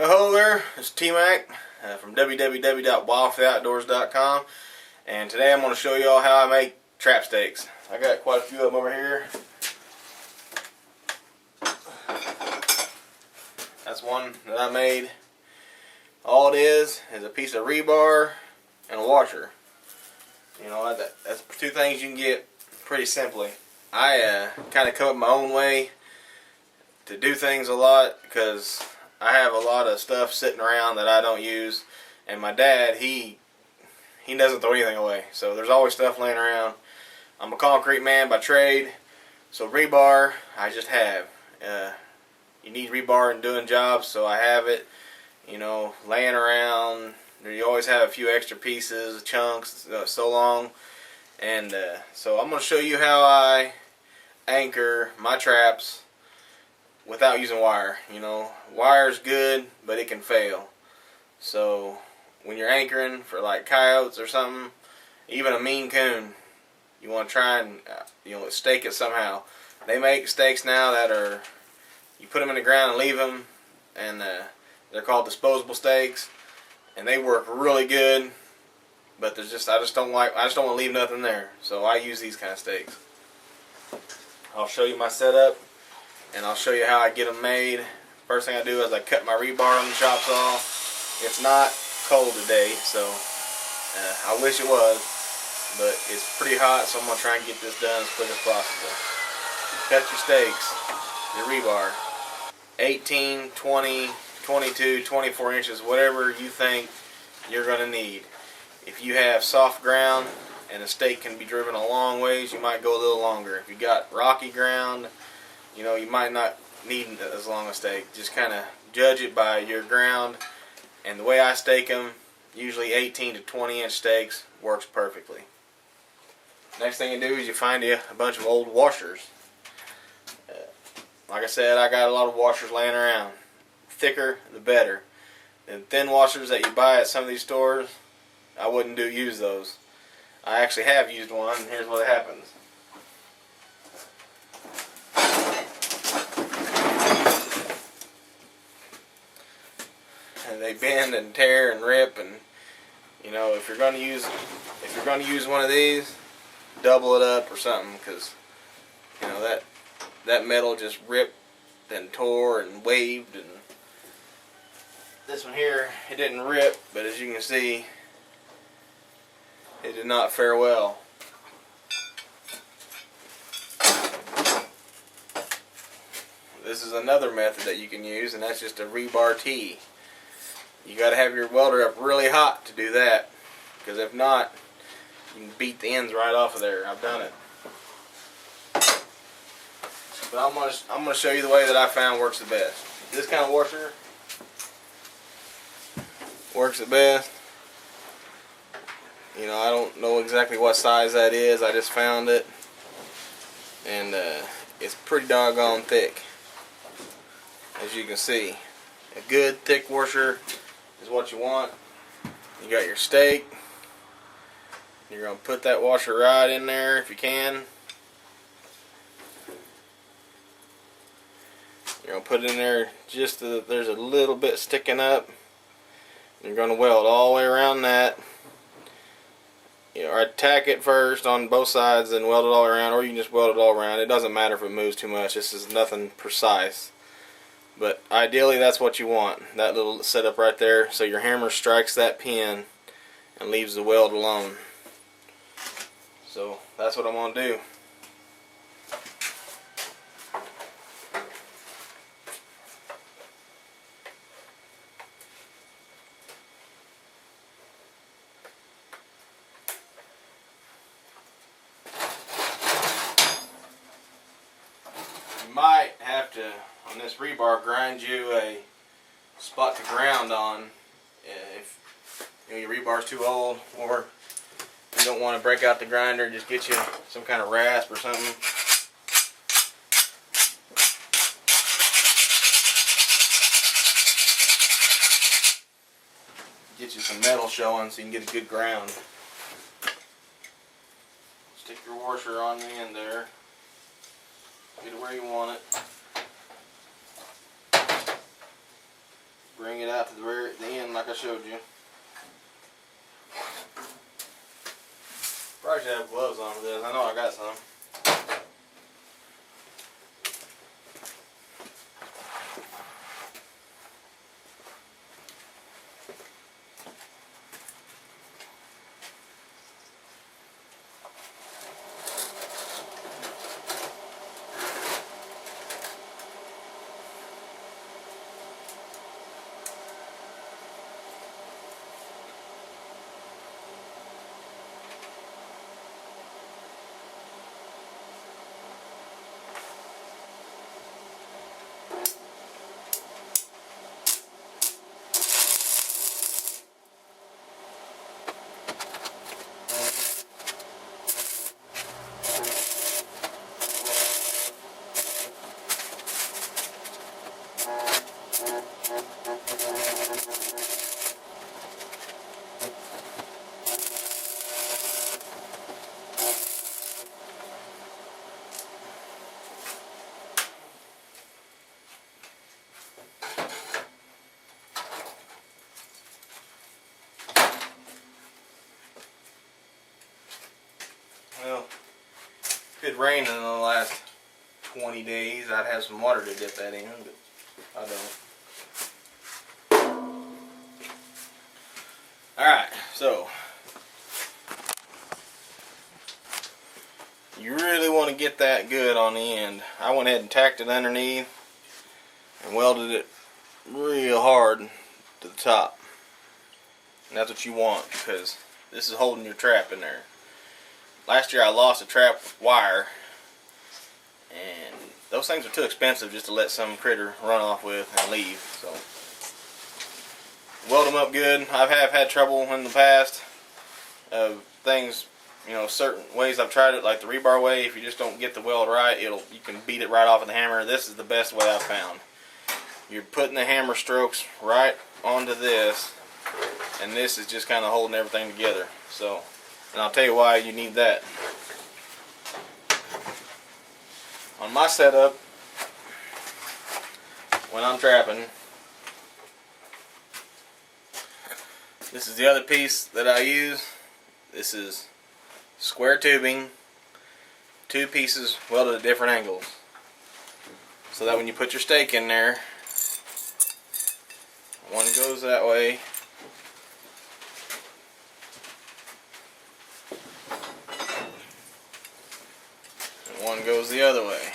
Hello there, it's T-Mac from www.wildfortheoutdoors.com, and today I'm going to show you all how I make trap stakes. I got quite a few of them over here. That's one that I made. All it is a piece of rebar and a washer. You know, that's two things you can get pretty simply. I kind of come up with my own way to do things a lot because I have a lot of stuff sitting around that I don't use, and my dad, he doesn't throw anything away, so there's always stuff laying around. I'm a concrete man by trade, so rebar I just have. You need rebar in doing jobs, so I have it, you know, laying around. You always have a few extra pieces, chunks, so long, and so I'm going to show you how I anchor my traps without using wire. You know, wire's good, but it can fail. So when you're anchoring for like coyotes or something, even a mean coon, you want to try and stake it somehow. They make stakes now that are, you put them in the ground and leave them, and they're called disposable stakes, and they work really good. But I just don't want to leave nothing there. So I use these kind of stakes. I'll show you my setup, and I'll show you how I get them made. First thing I do is I cut my rebar on the chop saw. It's not cold today, so I wish it was, but it's pretty hot, so I'm going to try and get this done as quick as possible. Cut your stakes, your rebar, 18, 20, 22, 24 inches, whatever you think you're going to need. If you have soft ground and a stake can be driven a long ways, you might go a little longer. If you got rocky ground, you know, you might not need as long a stake. Just kind of judge it by your ground. And the way I stake them, usually 18 to 20 inch stakes, works perfectly. Next thing you do is you find you a bunch of old washers. Like I said, I got a lot of washers laying around. Thicker, the better. The thin washers that you buy at some of these stores, I wouldn't use those. I actually have used one, and here's what happens. And they bend and tear and rip, and you know, if you're going to use one of these, double it up or something, because you know that metal just ripped and tore and waved. And this one here, it didn't rip, but as you can see, it did not fare well. This is another method that you can use, and that's just a rebar tee. You got to have your welder up really hot to do that, because if not, you can beat the ends right off of there. I've done it. But I'm gonna show you the way that I found works the best. This kind of washer works the best. You know, I don't know exactly what size that is. I just found it, and it's pretty doggone thick, as you can see. A good thick washer is what you want. You got your stake. You're going to put that washer right in there if you can. You're going to put it in there just so that there's a little bit sticking up. You're going to weld all the way around that. You know, or tack it first on both sides and weld it all around, or you can just weld it all around. It doesn't matter if it moves too much. This is nothing precise. But ideally that's what you want, that little setup right there, so your hammer strikes that pin and leaves the weld alone. So that's what I'm going to do. You might have to, on this rebar, grind you a spot to ground on if you know, your rebar's too old, or you don't want to break out the grinder. Just get you some kind of rasp or something. Get you some metal showing so you can get a good ground. Stick your washer on the end there. Get it where you want it. bring it out to the end like I showed you. Probably should have gloves on for this. I know I got some. Well, if it rained in the last 20 days, I'd have some water to dip that in, but I don't. Alright, so you really want to get that good on the end. I went ahead and tacked it underneath and welded it real hard to the top. And that's what you want, because this is holding your trap in there. Last year I lost a trap wire, and those things are too expensive just to let some critter run off with and leave. So weld them up good. I have had trouble in the past of things, you know, certain ways I've tried it, like the rebar way. If you just don't get the weld right, you can beat it right off with the hammer. This is the best way I've found. You're putting the hammer strokes right onto this, and this is just kind of holding everything together. So, and I'll tell you why you need that. On my setup, when I'm trapping, this is the other piece that I use. This is square tubing, two pieces welded at different angles, so that when you put your stake in there, one goes that way, and one goes the other way.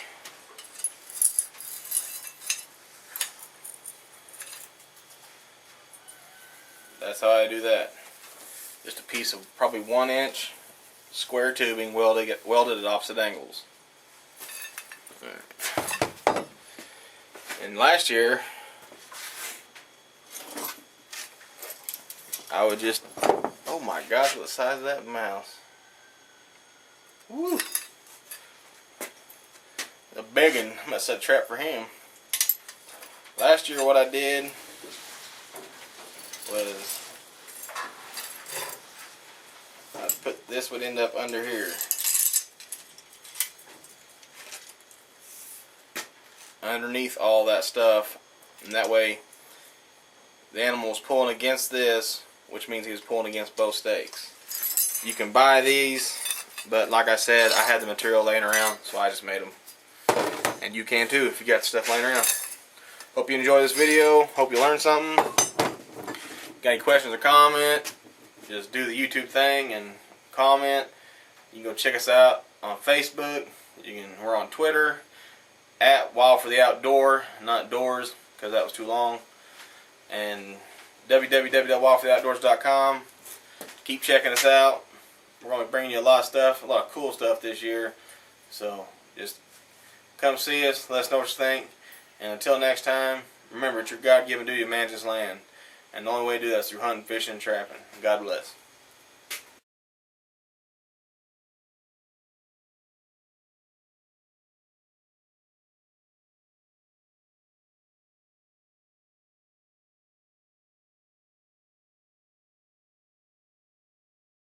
That's how I do that. Just a piece of probably 1 inch square tubing welded at opposite angles. And last year, I would just, oh my gosh, what the size of that mouse. Woo! A big one. I'm gonna set a trap for him. Last year what I did was, this would end up under here. Underneath all that stuff, and that way the animal was pulling against this, which means he was pulling against both stakes. You can buy these, but like I said, I had the material laying around, so I just made them. And you can too if you got stuff laying around. Hope you enjoy this video. Hope you learned something. Got any questions or comment, just do the YouTube thing and comment. You can go check us out on Facebook. We're on Twitter at Wild for the Outdoor, not doors, because that was too long. And www.wildfortheoutdoors.com. Keep checking us out. We're going to be bringing you a lot of stuff, a lot of cool stuff this year. So just come see us, let us know what you think. And until next time, remember, it's your God-given duty to manage this land. And the only way to do that is through hunting, fishing, and trapping. God bless.